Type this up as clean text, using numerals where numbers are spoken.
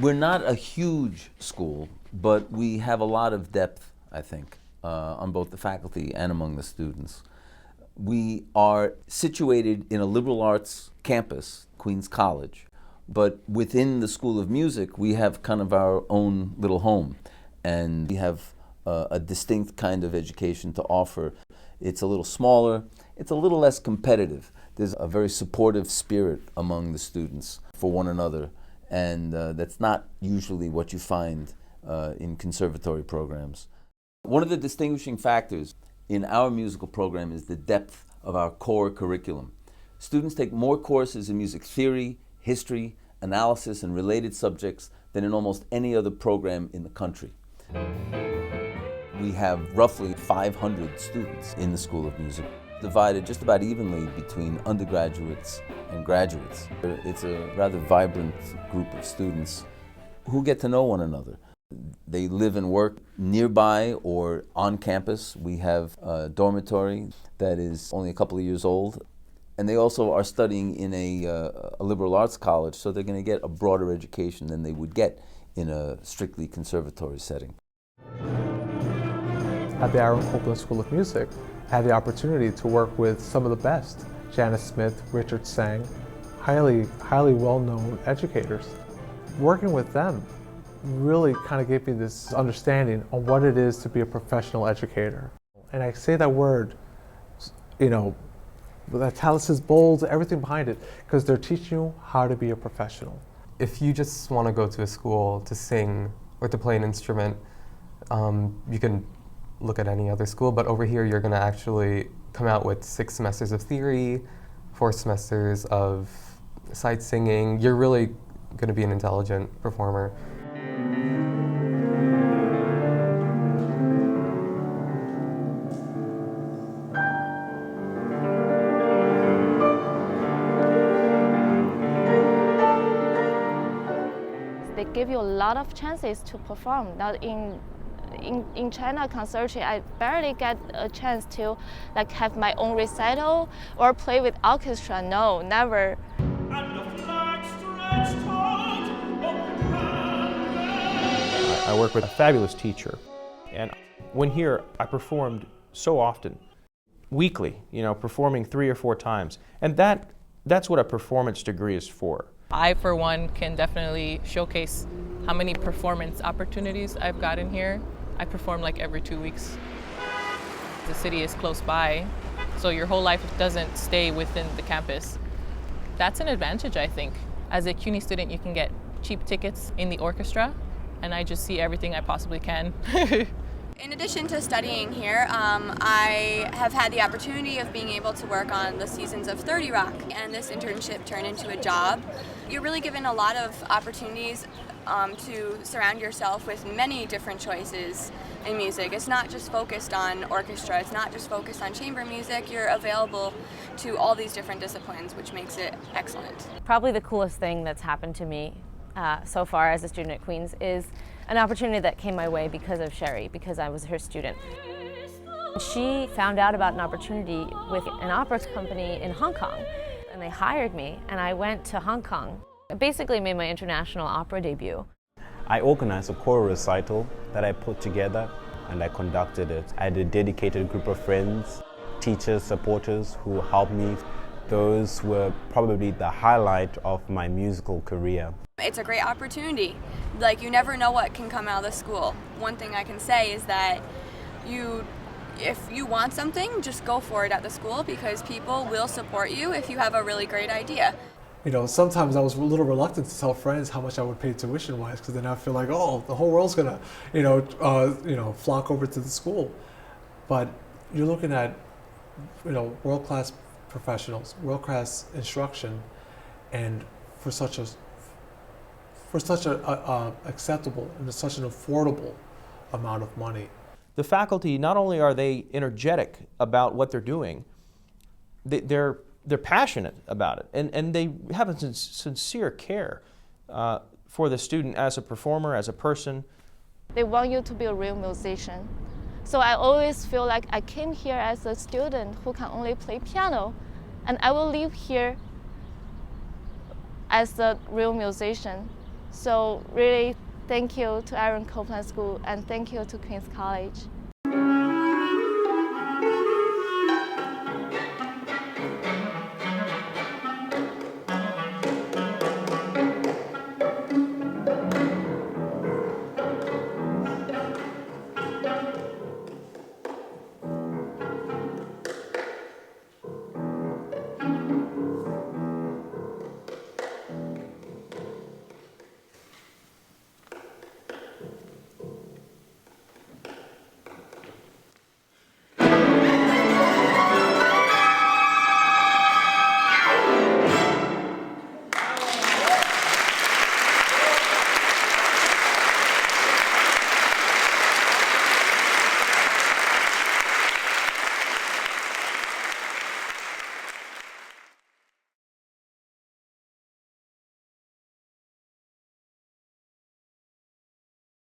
We're not a huge school, but we have a lot of depth, I think, on both the faculty and among the students. We are situated in a liberal arts campus, Queens College, but within the School of Music, we have kind of our own little home, and we have a distinct kind of education to offer. It's a little smaller, it's a little less competitive. There's a very supportive spirit among the students for one another, and that's not usually what you find in conservatory programs. One of the distinguishing factors in our musical program is the depth of our core curriculum. Students take more courses in music theory, history, analysis, and related subjects than in almost any other program in the country. We have roughly 500 students in the School of Music, divided just about evenly between undergraduates and graduates. It's a rather vibrant group of students who get to know one another. They live and work nearby or on campus. We have a dormitory that is only a couple of years old. And they also are studying in a liberal arts college, so they're going to get a broader education than they would get in a strictly conservatory setting. At the Aaron Copland School of Music, I had the opportunity to work with some of the best, Janet Smith, Richard Sang, highly well-known educators. Working with them really kind of gave me this understanding on what it is to be a professional educator. And I say that word, with italics, bold, everything behind it, because they're teaching you how to be a professional. If you just want to go to a school to sing or to play an instrument, you can look at any other school, but over here you're going to actually come out with 6 semesters of theory, 4 semesters of sight singing. You're really going to be an intelligent performer. They give you a lot of chances to perform. Now in China conservatory, I barely get a chance to have my own recital or play with orchestra. No, never. I work with a fabulous teacher, and when here, I performed so often, weekly, performing 3 or 4 times, and that's what a performance degree is for. I, for one, can definitely showcase how many performance opportunities I've gotten here. I perform every 2 weeks. The city is close by, so your whole life doesn't stay within the campus. That's an advantage, I think. As a CUNY student, you can get cheap tickets in the orchestra, and I just see everything I possibly can. In addition to studying here, I have had the opportunity of being able to work on the seasons of 30 Rock, and this internship turned into a job. You're really given a lot of opportunities to surround yourself with many different choices in music. It's not just focused on orchestra, it's not just focused on chamber music. You're available to all these different disciplines, which makes it excellent. Probably the coolest thing that's happened to me so far as a student at Queens is an opportunity that came my way because of Sherry, because I was her student. She found out about an opportunity with an opera company in Hong Kong, and they hired me, and I went to Hong Kong. I basically made my international opera debut. I organized a choral recital that I put together, and I conducted it. I had a dedicated group of friends, teachers, supporters who helped me. Those were probably the highlight of my musical career. It's a great opportunity. You never know what can come out of the school. One thing I can say is that if you want something, just go for it at the school, because people will support you if you have a really great idea. Sometimes I was a little reluctant to tell friends how much I would pay tuition-wise, because then I feel like, oh, the whole world's gonna, flock over to the school. But you're looking at, world-class professionals, world-class instruction, and for such a acceptable and such an affordable amount of money. The faculty, not only are they energetic about what they're doing, they're passionate about it, and they have a sincere care for the student as a performer, as a person. They want you to be a real musician. So I always feel like I came here as a student who can only play piano, and I will leave here as a real musician. So really, thank you to Aaron Copland School and thank you to Queen's College.